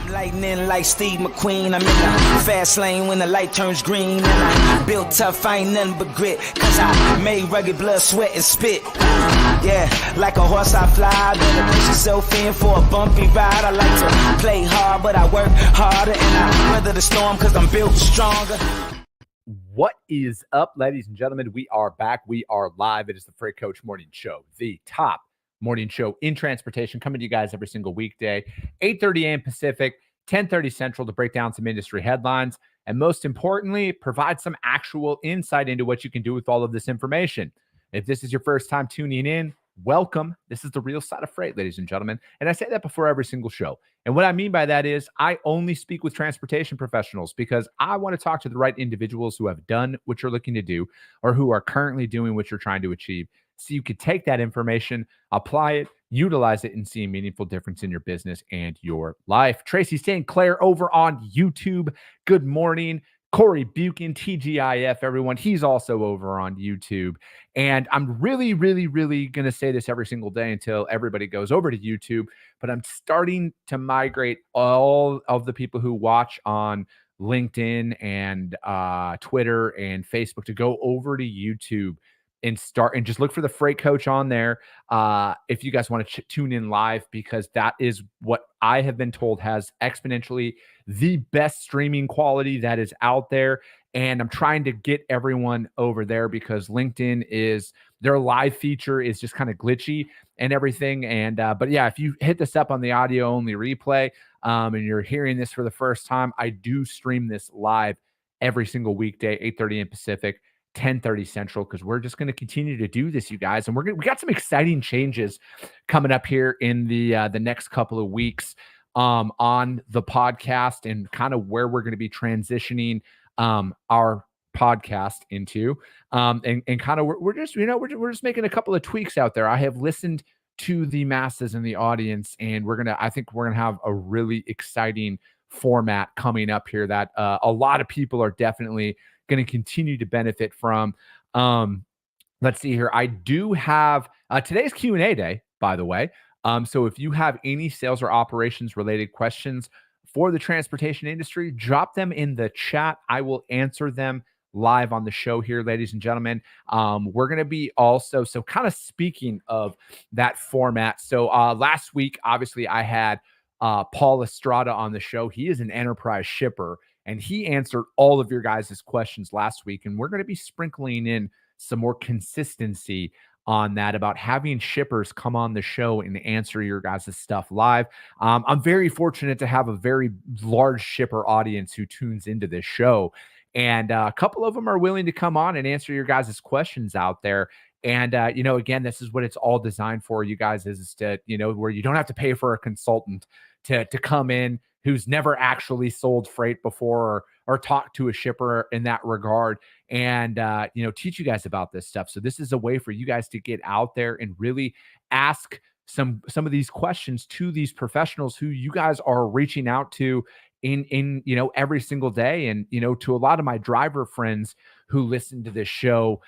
Lightning like Steve McQueen. I'm in the fast lane when the light turns green. And I built tough, I ain't nothing but grit. Cause I made rugged blood, sweat, and spit. Yeah, like a horse I fly. Better push yourself in for a bumpy ride. I like to play hard, but I work harder. And I weather the storm cause I'm built stronger. What is up, ladies and gentlemen? We are back. We are live. It is the Freight Coach Morning Show, the top morning show in transportation, coming to you guys every single weekday, 8:30 a.m. Pacific, 10:30 Central, to break down some industry headlines and, most importantly, provide some actual insight into what you can do with all of this information. If this is your first time tuning in, welcome. This is the real side of freight, ladies and gentlemen. And I say that before every single show. And what I mean by that is I only speak with transportation professionals because I want to talk to the right individuals who have done what you're looking to do or who are currently doing what you're trying to achieve. So you could take that information, apply it, utilize it, and see a meaningful difference in your business and your life. Tracy St. Clair over on YouTube. Good morning. Corey Buchan, TGIF, everyone. He's also over on YouTube. And I'm really going to say this every single day until everybody goes over to YouTube. But I'm starting to migrate all of the people who watch on LinkedIn and Twitter and Facebook to go over to YouTube and start and just look for the Freight Coach on there. If you guys want to tune in live, because that is what I have been told has exponentially the best streaming quality that is out there. And I'm trying to get everyone over there because LinkedIn is their live feature is just kind of glitchy and everything. And, but yeah, if you hit this up on the audio only replay and you're hearing this for the first time, I do stream this live every single weekday, 8:30 a.m. Pacific, 10:30 Central, because we're just going to continue to do this, you guys. And we got some exciting changes coming up here in the next couple of weeks on the podcast and kind of where we're going to be transitioning our podcast into and kind of we're just making a couple of tweaks out there. I have listened to the masses in the audience, and I think we're gonna have a really exciting format coming up here that a lot of people are definitely going to continue to benefit from. Let's see here. I do have today's Q&A day, by the way. So if you have any sales or operations related questions for the transportation industry, drop them in the chat. I will answer them live on the show here, ladies and gentlemen. We're going to be also, so kind of speaking of that format. So last week, obviously I had Paul Estrada on the show. He is an enterprise shipper, and he answered all of your guys' questions last week. And we're going to be sprinkling in some more consistency on that about having shippers come on the show and answer your guys' stuff live. I'm very fortunate to have a very large shipper audience who tunes into this show. And a couple of them are willing to come on and answer your guys' questions out there. And, again, this is what it's all designed for, you guys, is to, where you don't have to pay for a consultant to come in who's never actually sold freight before or talked to a shipper in that regard and, teach you guys about this stuff. So this is a way for you guys to get out there and really ask some of these questions to these professionals who you guys are reaching out to in every single day. And, to a lot of my driver friends who listen to this show,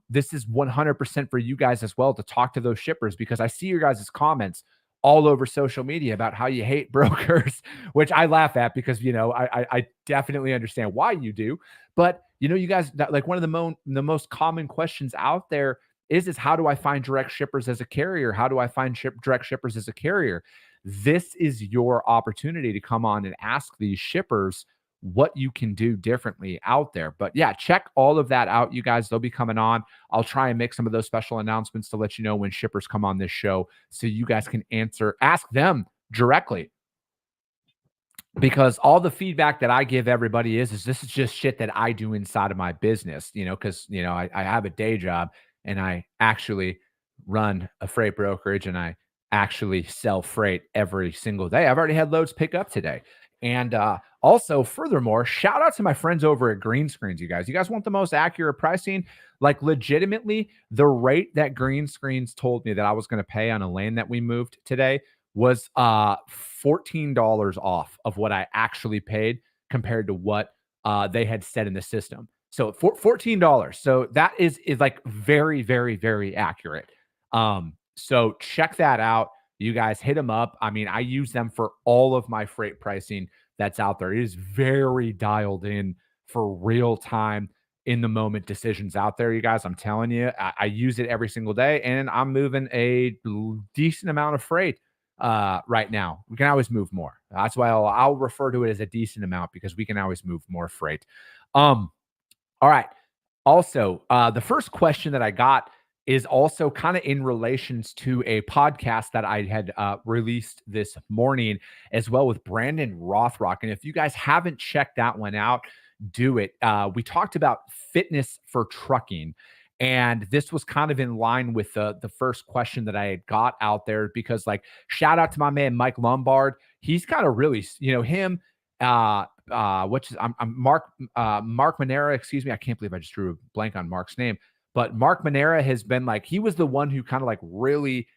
this is 100% for you guys as well to talk to those shippers, because I see your guys' comments all over social media about how you hate brokers, which I laugh at because, I definitely understand why you do. But, you guys, like one of the most common questions out there is how do I find direct shippers as a carrier? How do I find direct shippers as a carrier? This is your opportunity to come on and ask these shippers what you can do differently out there. But yeah, check all of that out, you guys. They'll be coming on. I'll try and make some of those special announcements to let you know when shippers come on this show so you guys can ask them directly. Because all the feedback that I give everybody is this is just shit that I do inside of my business, because, I have a day job and I actually run a freight brokerage and I actually sell freight every single day. I've already had loads pick up today. And also, furthermore, shout out to my friends over at Greenscreens, you guys. You guys want the most accurate pricing? Like, legitimately, the rate that Greenscreens told me that I was going to pay on a lane that we moved today was $14 off of what I actually paid compared to what they had said in the system. So $14. So that is like very, very, very accurate. So check that out. you guys hit them up. I mean, I use them for all of my freight pricing that's out there. It is very dialed in for real time in the moment decisions out there, you guys. I'm telling you, I use it every single day, and I'm moving a decent amount of freight right now. We can always move more. That's why I'll refer to it as a decent amount, because we can always move more freight. All right. Also, the first question that I got is also kind of in relations to a podcast that I had released this morning as well with Brandon Rothrock. And if you guys haven't checked that one out, do it. We talked about fitness for trucking. And this was kind of in line with the first question that I had got out there, because like, shout out to my man Mike Lombard. He's kind of really, him, which is I'm Mark Manera, excuse me. I can't believe I just drew a blank on Mark's name. But Mark Manera has been like, he was the one who kind of like really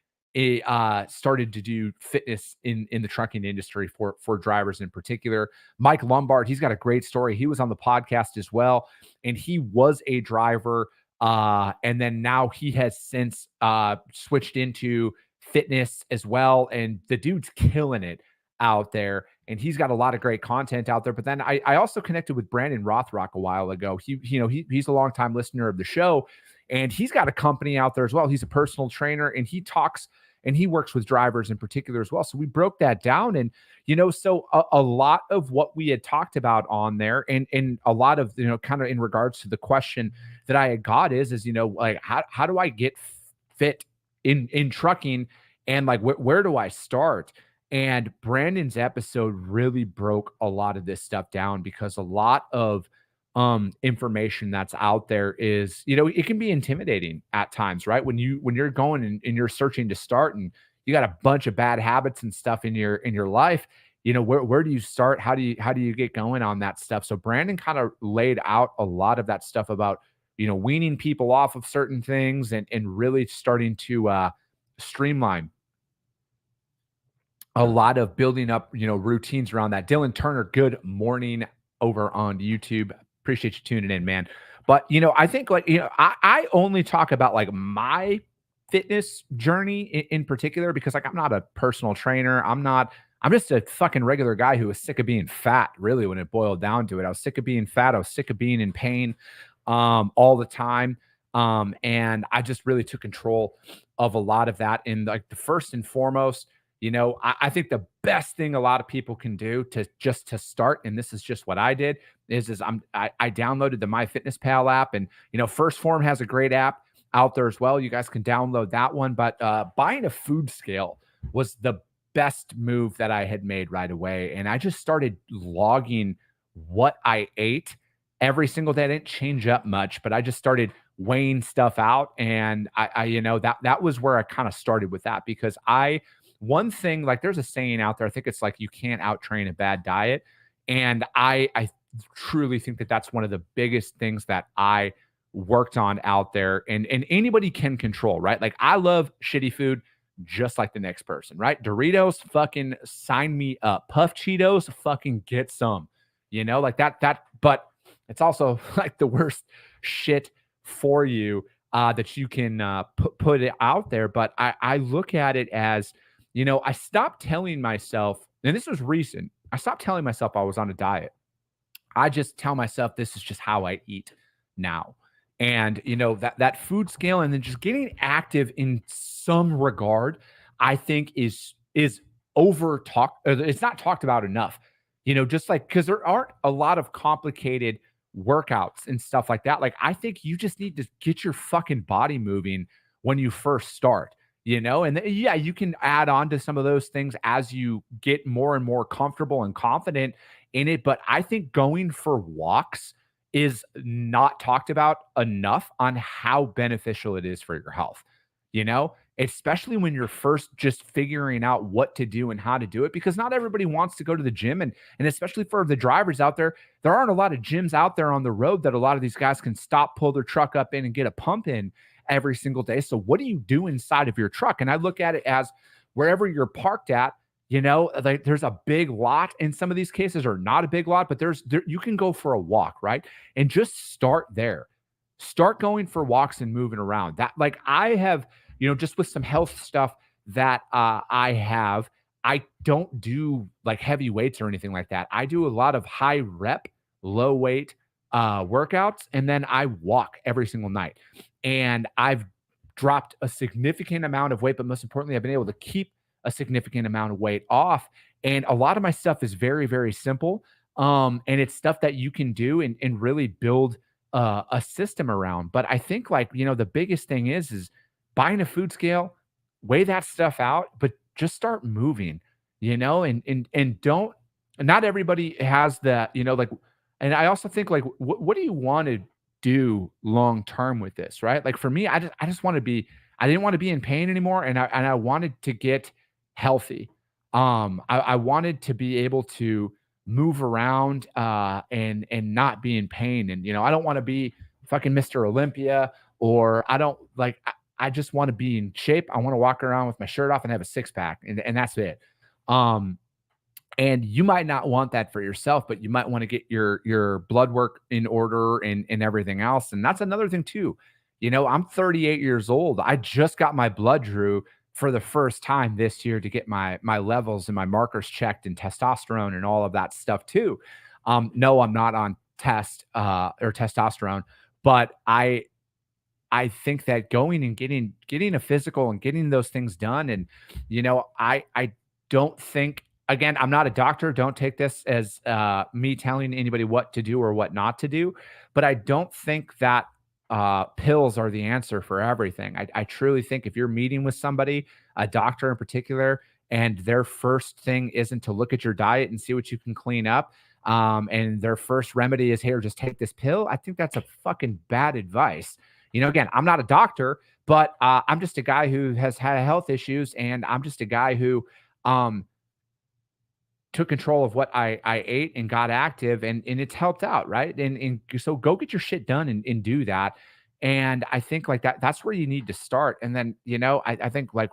started to do fitness in the trucking industry for drivers in particular. Mike Lombard, he's got a great story. He was on the podcast as well, and he was a driver. And then now he has since switched into fitness as well. And the dude's killing it out there. And he's got a lot of great content out there. But then I also connected with Brandon Rothrock a while ago. He's a longtime listener of the show, and he's got a company out there as well. He's a personal trainer, and he talks and he works with drivers in particular as well. So we broke that down, and so a lot of what we had talked about on there, and a lot of kind of in regards to the question that I had got is like how do I get fit in trucking, and like where do I start? And Brandon's episode really broke a lot of this stuff down, because a lot of information that's out there is, it can be intimidating at times, right? When you're going and you're searching to start, and you got a bunch of bad habits and stuff in your life, where do you start? How do you get going on that stuff? So Brandon kind of laid out a lot of that stuff about, weaning people off of certain things, and really starting to streamline a lot of building up, routines around that. Dylan Turner, good morning over on YouTube. Appreciate you tuning in, man. But, I think I only talk about like my fitness journey in particular, because like, I'm not a personal trainer. I'm just a fucking regular guy who was sick of being fat, really, when it boiled down to it. I was sick of being fat. I was sick of being in pain all the time. And I just really took control of a lot of that. And like the first and foremost, I think the best thing a lot of people can do to start, and this is just what I did, is I downloaded the MyFitnessPal app, and First Form has a great app out there as well. You guys can download that one. But buying a food scale was the best move that I had made right away, and I just started logging what I ate every single day. I didn't change up much, but I just started weighing stuff out, and I that was where I kind of started with that, because one thing, like there's a saying out there, I think it's like, you can't out train a bad diet. And I truly think that that's one of the biggest things that I worked on out there, and anybody can control, right? Like I love shitty food just like the next person, right? Doritos, fucking sign me up. Puff Cheetos, fucking get some, like that, but it's also like the worst shit for you that you can put it out there. But I look at it as, I stopped telling myself, and this was recent, I stopped telling myself I was on a diet. I just tell myself this is just how I eat now. And, that food scale, and then just getting active in some regard, I think is over talked. It's not talked about enough, just like, because there aren't a lot of complicated workouts and stuff like that. Like, I think you just need to get your fucking body moving when you first start. And yeah, you can add on to some of those things as you get more and more comfortable and confident in it. But I think going for walks is not talked about enough on how beneficial it is for your health, especially when you're first just figuring out what to do and how to do it, because not everybody wants to go to the gym. And especially for the drivers out there aren't a lot of gyms out there on the road that a lot of these guys can stop, pull their truck up in, and get a pump in every single day. So what do you do inside of your truck? And I look at it as wherever you're parked at, like there's a big lot in some of these cases, or not a big lot, but you can go for a walk, right? And just start there. Start going for walks and moving around. That, like, I have, just with some health stuff that I have, I don't do like heavy weights or anything like that. I do a lot of high rep, low weight workouts, and then I walk every single night. And I've dropped a significant amount of weight, but most importantly, I've been able to keep a significant amount of weight off. And a lot of my stuff is very, very simple. And it's stuff that you can do and really build a system around. But I think like, the biggest thing is buying a food scale, weigh that stuff out, but just start moving, and don't, not everybody has that, like, and I also think like, what do you want to do long term with this, right? Like for me, I just want to be, I didn't want to be in pain anymore, and I wanted to get healthy. I wanted to be able to move around and not be in pain, and I don't want to be fucking Mr. Olympia, or I don't like. I just want to be in shape. I want to walk around with my shirt off and have a six pack, and that's it. Um, and you might not want that for yourself, but you might want to get your blood work in order and everything else. And that's another thing too. I'm 38 years old. I just got my blood drew for the first time this year to get my levels and my markers checked, and testosterone and all of that stuff too. No, I'm not on or testosterone, but I think that going and getting a physical and getting those things done, and I don't think, again, I'm not a doctor. Don't take this as me telling anybody what to do or what not to do, but I don't think that pills are the answer for everything. I truly think if you're meeting with somebody, a doctor in particular, and their first thing isn't to look at your diet and see what you can clean up, and their first remedy is, here, just take this pill, I think that's a fucking bad advice. Again, I'm not a doctor, but I'm just a guy who has had health issues, and I'm just a guy who took control of what I ate and got active, and it's helped out, right? And so go get your shit done and do that. And I think like that's where you need to start. And then, I think like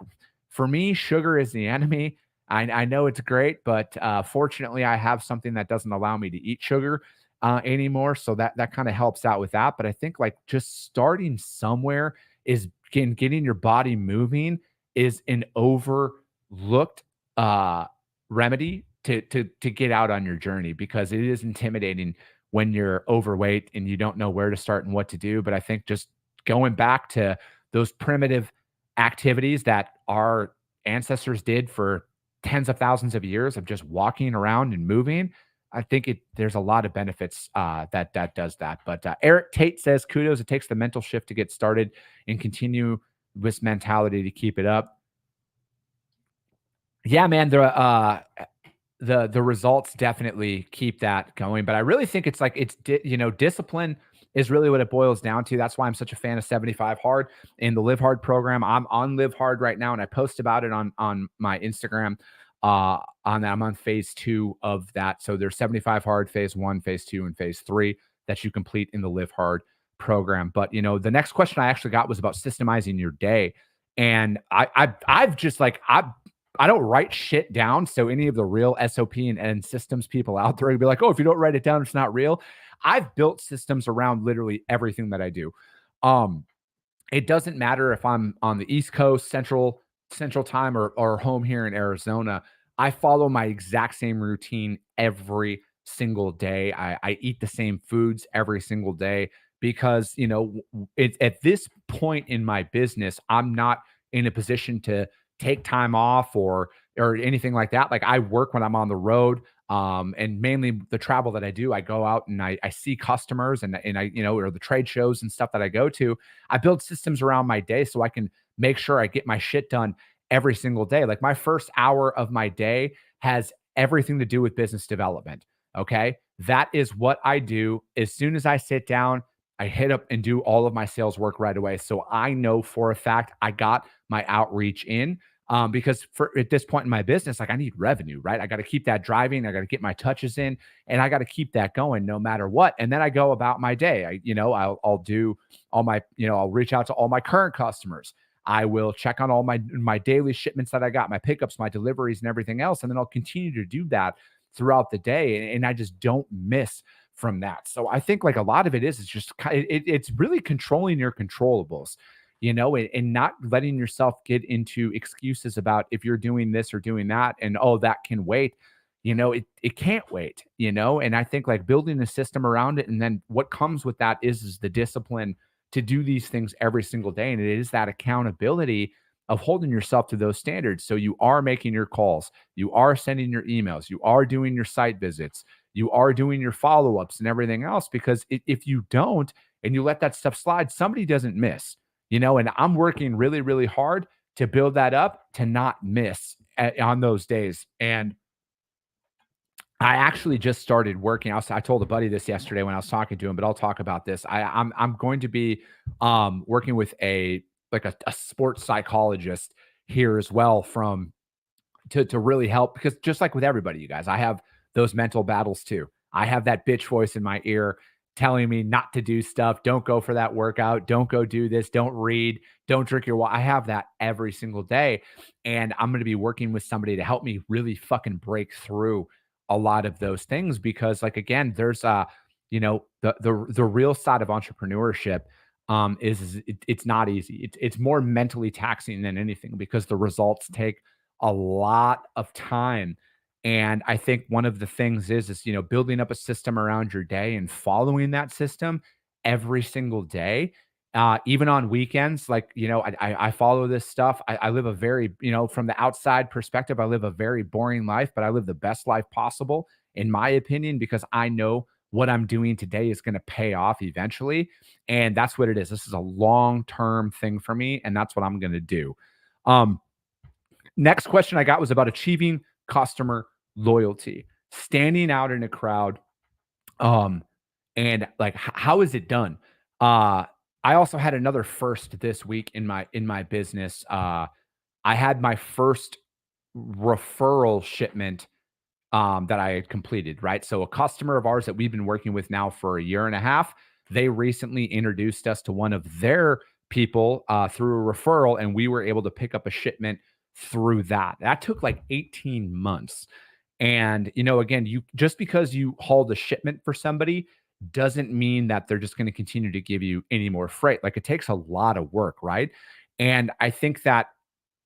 for me, sugar is the enemy. I know it's great, but fortunately I have something that doesn't allow me to eat sugar anymore. So that kind of helps out with that. But I think like just starting somewhere is getting your body moving is an overlooked remedy to get out on your journey, because it is intimidating when you're overweight and you don't know where to start and what to do. But I think just going back to those primitive activities that our ancestors did for tens of thousands of years of just walking around and moving, I think there's a lot of benefits that does that. But Eric Tate says, kudos, it takes the mental shift to get started and continue this mentality to keep it up. Yeah, man, the results definitely keep that going. But I really think it's like discipline is really what it boils down to. That's why I'm such a fan of 75 Hard in the Live Hard program. I'm on Live Hard right now, and I post about it on my Instagram. On that, I'm on phase 2 of that. So there's 75 Hard, phase 1, phase 2, and phase 3 that you complete in the Live Hard program. But the next question I actually got was about systemizing your day, and I've just like I don't write shit down. So any of the real SOP and systems people out there would be like, oh, if you don't write it down, it's not real. I've built systems around literally everything that I do. It doesn't matter if I'm on the East Coast, Central Time, or home here in Arizona. I follow my exact same routine every single day. I eat the same foods every single day because, at this point in my business, I'm not in a position to take time off or anything like that. Like I work when I'm on the road. And mainly the travel that I do, I go out and I see customers and I, or the trade shows and stuff that I go to. I build systems around my day so I can make sure I get my shit done every single day. Like my first hour of my day has everything to do with business development. Okay. That is what I do. As soon as I sit down, I hit up and do all of my sales work right away. So I know for a fact I got my outreach in. Because at this point in my business, like I need revenue, right? I got to keep that driving. I got to get my touches in, and I got to keep that going no matter what. And then I go about my day. I'll do all my, I'll reach out to all my current customers. I will check on all my daily shipments that I got, my pickups, my deliveries, and everything else. And then I'll continue to do that throughout the day. And I just don't miss from that. So I think like a lot of it is just it's really controlling your controllables. and not letting yourself get into excuses about if you're doing this or doing that and, oh, that can wait. It can't wait, and I think like building a system around it. And then what comes with that is the discipline to do these things every single day. And it is that accountability of holding yourself to those standards. So you are making your calls, you are sending your emails, you are doing your site visits, you are doing your follow-ups and everything else. Because if you don't, and you let that stuff slide, somebody doesn't miss, and I'm working really, really hard to build that up, to not miss on those days. And I actually just started working. I told a buddy this yesterday when I was talking to him, but I'll talk about this. I'm going to be working with a sports psychologist here as well, to really help, because just like with everybody, you guys, I have those mental battles too. I have that bitch voice in my ear telling me not to do stuff. Don't go for that workout. Don't go do this. Don't read. Don't drink your water. I have that every single day. And I'm going to be working with somebody to help me really fucking break through a lot of those things. Because like, again, there's the real side of entrepreneurship it's not easy. It's more mentally taxing than anything, because the results take a lot of time. And I think one of the things is building up a system around your day and following that system every single day. Even on weekends, like, I follow this stuff. I live a very, from the outside perspective, I live a very boring life, but I live the best life possible, in my opinion, because I know what I'm doing today is going to pay off eventually. And that's what it is. This is a long-term thing for me, and that's what I'm going to do. Next question I got was about achieving customer loyalty, standing out in a crowd. And like, how is it done? I also had another first this week in my business. I had my first referral shipment that I had completed, right? So a customer of ours that we've been working with now for a year and a half, they recently introduced us to one of their people through a referral, and we were able to pick up a shipment through that. That took like 18 months. And, again, just because you hauled a shipment for somebody doesn't mean that they're just going to continue to give you any more freight. Like, it takes a lot of work, right? And I think that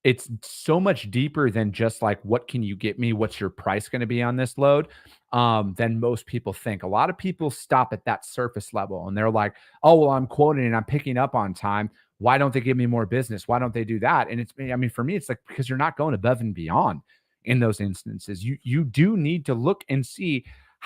it's so much deeper than just like, what can you get me? What's your price going to be on this load? Than most people think. A lot of people stop at that surface level and they're like, oh, well, I'm quoting and I'm picking up on time. Why don't they give me more business? Why don't they do that? And for me, it's like, because you're not going above and beyond in those instances. You do need to look and see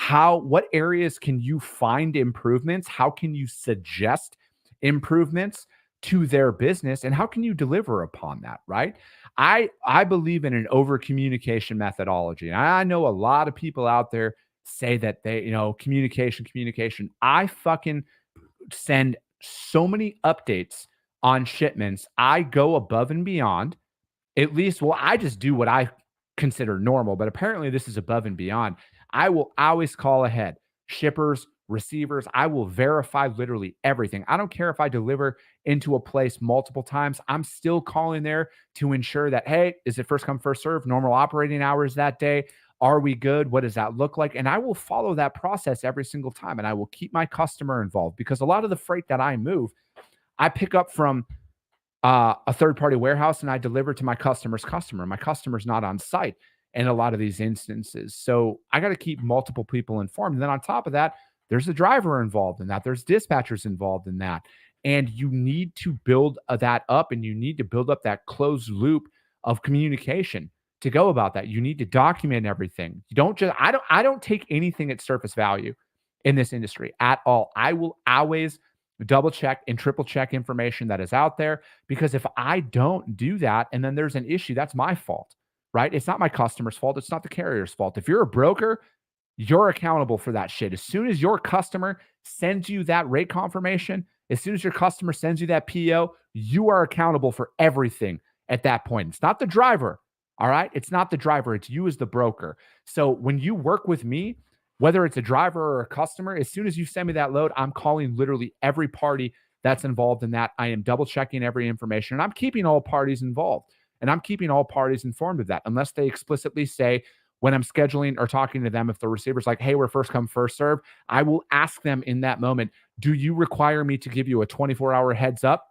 what areas can you find improvements? How can you suggest improvements to their business, and how can you deliver upon that, right? I believe in an over communication methodology. And I know a lot of people out there say that they, communication. I fucking send so many updates on shipments. I go above and beyond. At least, well, I just do what I consider normal, but apparently this is above and beyond. I will always call ahead. Shippers, receivers, I will verify literally everything. I don't care if I deliver into a place multiple times. I'm still calling there to ensure that, hey, is it first come, first serve, normal operating hours that day? Are we good? What does that look like? And I will follow that process every single time, and I will keep my customer involved, because a lot of the freight that I move, I pick up from a third-party warehouse and I deliver to my customer's customer. My customer's not on site in a lot of these instances. So I got to keep multiple people informed. And then on top of that, there's a driver involved in that. There's dispatchers involved in that. And you need to build that up, and you need to build up that closed loop of communication to go about that. You need to document everything. You don't just, I don't take anything at surface value in this industry at all. I will always double check and triple check information that is out there, because if I don't do that and then there's an issue, that's my fault, right? It's not my customer's fault. It's not the carrier's fault. If you're a broker, you're accountable for that shit. As soon as your customer sends you that rate confirmation, as soon as your customer sends you that PO, you are accountable for everything at that point. It's not the driver, all right? It's not the driver. It's you as the broker. So when you work with me, whether it's a driver or a customer, as soon as you send me that load, I'm calling literally every party that's involved in that. I am double checking every information, and I'm keeping all parties involved, and I'm keeping all parties informed of that, unless they explicitly say, when I'm scheduling or talking to them, if the receiver's like, hey, we're first come, first serve, I will ask them in that moment, do you require me to give you a 24-hour heads up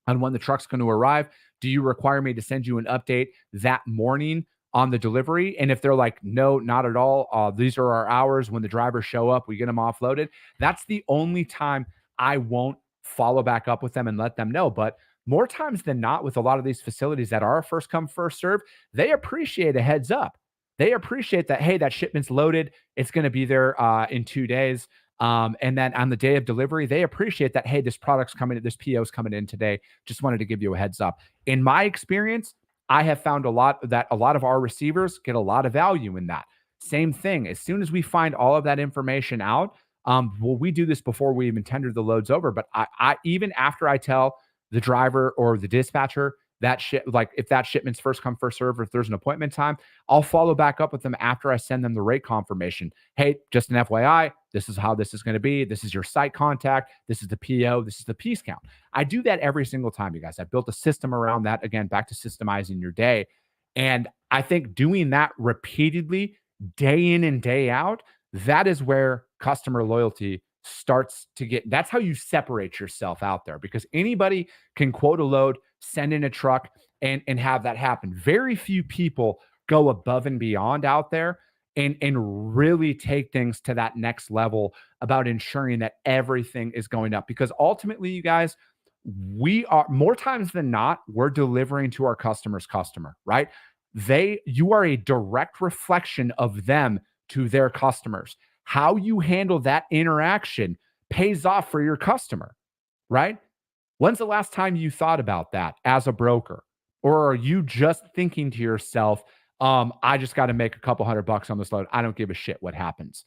on when the truck's going to arrive? Do you require me to send you an update that morning on the delivery? And if they're like, no, not at all, these are our hours. When the drivers show up, we get them offloaded. That's the only time I won't follow back up with them and let them know. But more times than not, with a lot of these facilities that are first come, first serve, they appreciate a heads up. They appreciate that, hey, that shipment's loaded. It's going to be there in 2 days. And then on the day of delivery, they appreciate that, hey, this product's coming, this PO's coming in today. Just wanted to give you a heads up. In my experience, I have found a lot of our receivers get a lot of value in that. Same thing. As soon as we find all of that information out, well, we do this before we even tender the loads over. But I even after I tell the driver or the dispatcher that like if that shipment's first come, first serve, or if there's an appointment time, I'll follow back up with them after I send them the rate confirmation. Hey, just an FYI, this is how this is going to be. This is your site contact. This is the PO. This is the piece count. I do that every single time, you guys. I built a system around that. Again, back to systemizing your day. And I think doing that repeatedly, day in and day out, that is where customer loyalty starts to get. That's how you separate yourself out there, because anybody can quote a load, send in a truck, and have that happen. Very few people go above and beyond out there and really take things to that next level about ensuring that everything is going up. Because ultimately, you guys, we are more times than not, we're delivering to our customer's customer, right? You are a direct reflection of them to their customers. How you handle that interaction pays off for your customer, right? When's the last time you thought about that as a broker? Or are you just thinking to yourself, I just got to make a couple $100 on this load. I don't give a shit what happens.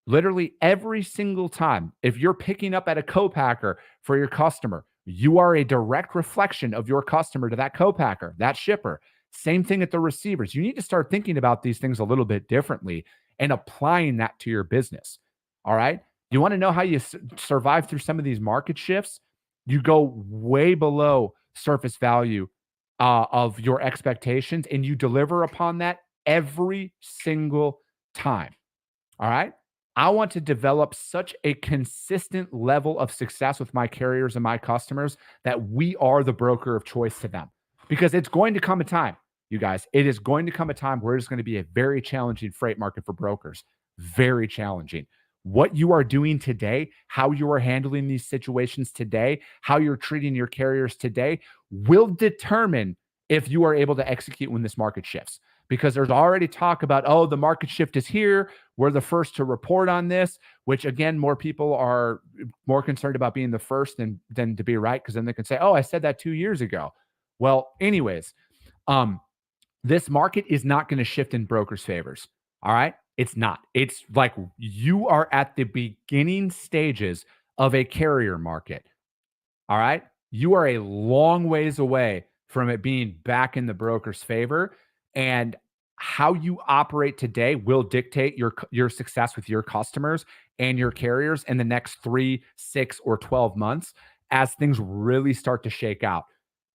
Literally every single time, if you're picking up at a co-packer for your customer, you are a direct reflection of your customer to that co-packer, that shipper. Same thing at the receivers. You need to start thinking about these things a little bit differently and applying that to your business. All right. You want to know how you survive through some of these market shifts? You go way below surface value of your expectations, and you deliver upon that every single time. All right. I want to develop such a consistent level of success with my carriers and my customers that we are the broker of choice to them, because it's going to come a time, you guys, it is going to come a time where it's going to be a very challenging freight market for brokers. Very challenging. What you are doing today, how you are handling these situations today, how you're treating your carriers today will determine if you are able to execute when this market shifts. Because there's already talk about, oh, the market shift is here. We're the first to report on this, which again, more people are more concerned about being the first than to be right. Because then they can say, oh, I said that 2 years ago. Well, anyways, this market is not going to shift in brokers' favors. All right. It's not. It's like you are at the beginning stages of a carrier market. All right. You are a long ways away from it being back in the broker's favor. And how you operate today will dictate your success with your customers and your carriers in the next 3, 6, or 12 months as things really start to shake out.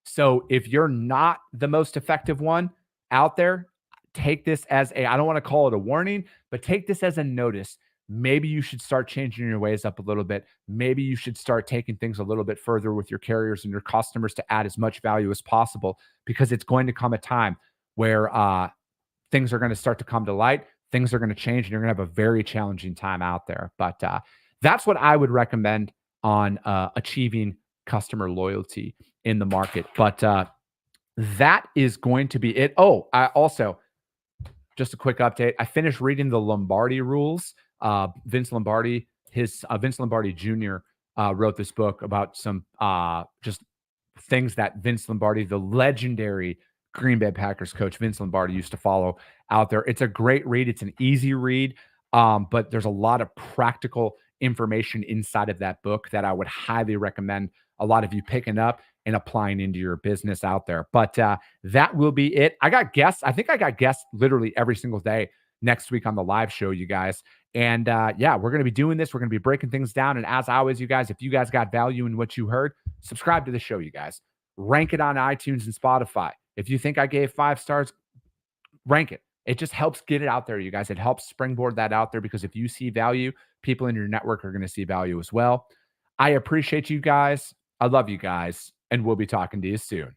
So if you're not the most effective one out there, take this as I don't want to call it a warning, but take this as a notice. Maybe you should start changing your ways up a little bit. Maybe you should start taking things a little bit further with your carriers and your customers to add as much value as possible, because it's going to come a time where things are going to start to come to light. Things are going to change, and you're going to have a very challenging time out there. But that's what I would recommend on achieving customer loyalty in the market. But that is going to be it. Oh, I also, just a quick update. I finished reading the Lombardi rules. Vince Lombardi Jr. Wrote this book about some just things that Vince Lombardi, the legendary Green Bay Packers coach Vince Lombardi, used to follow out there. It's a great read. It's an easy read, but there's a lot of practical information inside of that book that I would highly recommend a lot of you picking up and applying into your business out there. But that will be it. I got guests. I think I got guests literally every single day next week on the live show, you guys. And yeah, we're going to be doing this. We're going to be breaking things down. And as always, you guys, if you guys got value in what you heard, subscribe to the show, you guys. Rank it on iTunes and Spotify. If you think I gave 5 stars, rank it. It just helps get it out there, you guys. It helps springboard that out there, because if you see value, people in your network are going to see value as well. I appreciate you guys. I love you guys. and we'll be talking to you soon.